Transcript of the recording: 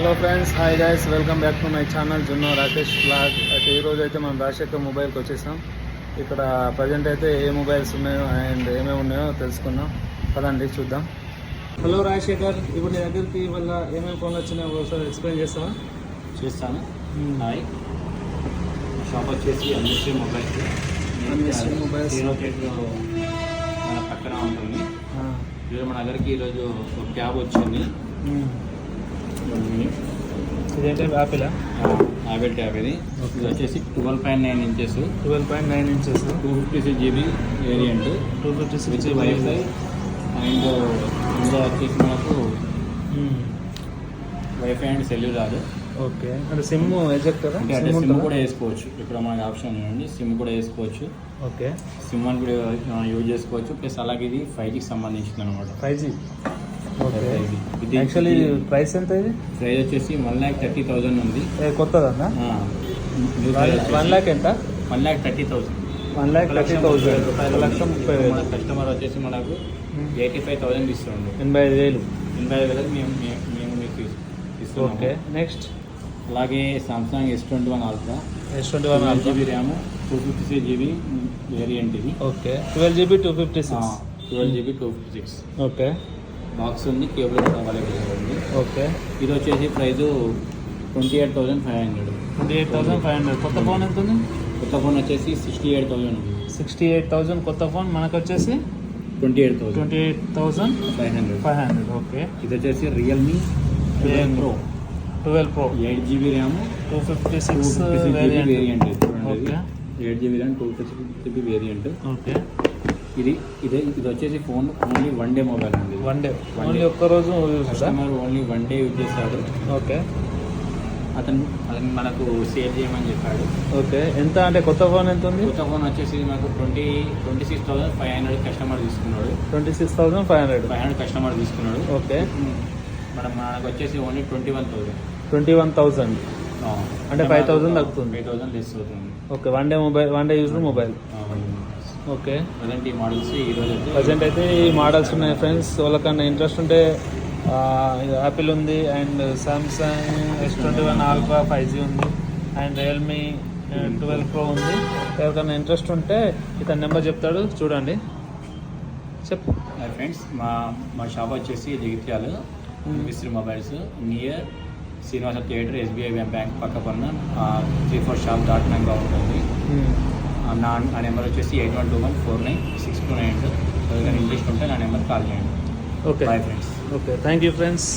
Hello friends, hi guys, welcome back to my channel జున్నో Rakesh blog. అయితే ఈరోజు అయితే మనం రాజశేఖర్ మొబైల్కి వచ్చేసాం. ఇక్కడ ప్రజెంట్ అయితే ఏ మొబైల్స్ ఉన్నాయో అండ్ ఏమేమి ఉన్నాయో తెలుసుకుందాం. పదండి చూద్దాం. హలో రాజశేఖర్, ఇప్పుడు నీ దగ్గరికి వల్ల ఏమేమి ఫోన్లు వచ్చినాయో ఒకసారి ఎక్స్ప్లెయిన్ చేస్తావా? చేస్తాను. హాయ్, షాప్ వచ్చేసి అన్నిశ్రీ మొబైల్స్. అన్నిశ్రీ మొబైల్స్ మన పక్కన ఉంటుంది. ఈరోజు మన దగ్గరికి ఈరోజు ఒక క్యాబ్ వచ్చింది. ఇదేంటే యాపిల్ యాపిల్ ట్యాబ్ ఇది. ఇది వచ్చేసి 12.9 inches 256 GB variant, 256 wifi and ఇందులో వచ్చేసి మనకు వైఫై అండ్ సెల్యులార్. ఓకే, అంటే సిమ్ ఎజెక్ట్ కదా? అంటే సిమ్ కూడా వేసుకోవచ్చు. ఇక్కడ మనకి ఆప్షన్ ఉంది, సిమ్ కూడా వేసుకోవచ్చు. ఓకే, సిమ్ అని కూడా యూజ్ చేసుకోవచ్చు. ప్లస్ అలాగే ఇది 5Gకి సంబంధించింది అనమాట. 5G. ఓకే, ఇది యాక్చువల్లీ ప్రైస్ ఎంత? ఇది ప్రైస్ వచ్చేసి 1,30,000 ఉంది. కొత్తదన్నా? 1 lakh ఎంత? 1,30,000. 1,30,000 1,30,000. మన కస్టమర్ వచ్చేసి మనకు 85,000 ఇస్తుండు. 85,000. 85,000 మేము మీకు ఇస్తున్నాము. ఓకే, నెక్స్ట్ అలాగే Samsung S21 Ultra, S21 GB RAM, 256 GB variant ఇది. Okay, 12 GB 256. 12 GB 256 okay, box ఉంది, కేబుల్ కూడా అవైలబుల్ ఉంది. ఓకే, ఇది వచ్చేసి ప్రైస్ 28,500. 28,500. కొత్త ఫోన్ ఎంత ఉంది? కొత్త ఫోన్ వచ్చేసి 68,000 ఉంది. 68,000 కొత్త ఫోన్. మనకు వచ్చేసి 28,500. ఓకే, ఇది వచ్చేసి Realme 12 Pro 8 GB RAM, 256 GB variant. Okay, 8 GB RAM, 256 GB variant. Okay, ఇది వచ్చేసి ఫోన్ ఓన్లీ 1 డే మొబైల్ అండి. వన్ డే ఓన్లీ ఒక్కరోజు కస్టమర్ ఓన్లీ 1 డే యూజ్ చేశాడు. ఓకే, అతను మనకు సేల్ చేయమని చెప్పాడు. ఓకే, ఎంత అంటే కొత్త ఫోన్ ఎంత ఉంది? కొత్త ఫోన్ వచ్చేసి మనకు 26,500 కస్టమర్ తీసుకున్నాడు. 26,500 కస్టమర్ తీసుకున్నాడు. ఓకే, మనకు వచ్చేసి ఓన్లీ 21,000 అంటే 5,000 తగ్గుతుంది. 5,000 లెస్ అవుతుంది. Okay, one day use mobile. Okay, present ఈ మోడల్స్ ఈరోజు ప్రజెంట్ అయితే ఈ మోడల్స్ ఉన్నాయి ఫ్రెండ్స్. వాళ్ళకన్నా ఇంట్రెస్ట్ ఉంటే యాపిల్ ఉంది and Samsung S21 Ultra 5G ఉంది అండ్ రియల్మీ 12 Pro ఉంది. ఎవరికైనా ఇంట్రెస్ట్ ఉంటే ఇతని నెంబర్ చెప్తాడు, చూడండి. చెప్పు. ఫ్రెండ్స్, మా షాప్ వచ్చేసి Jagtial Mistry mobiles near Srinivasa theatre, SBI bank పక్క పన్న 34 షాప్ దాటినాక ఉంటుంది. నా నెంబర్ వచ్చేసి 8121496292. ఎవరికైనా ఇంట్రెస్ట్ ఉంటే నా నెంబర్ కాల్ చేయండి. Okay, bye friends. Okay, thank you friends.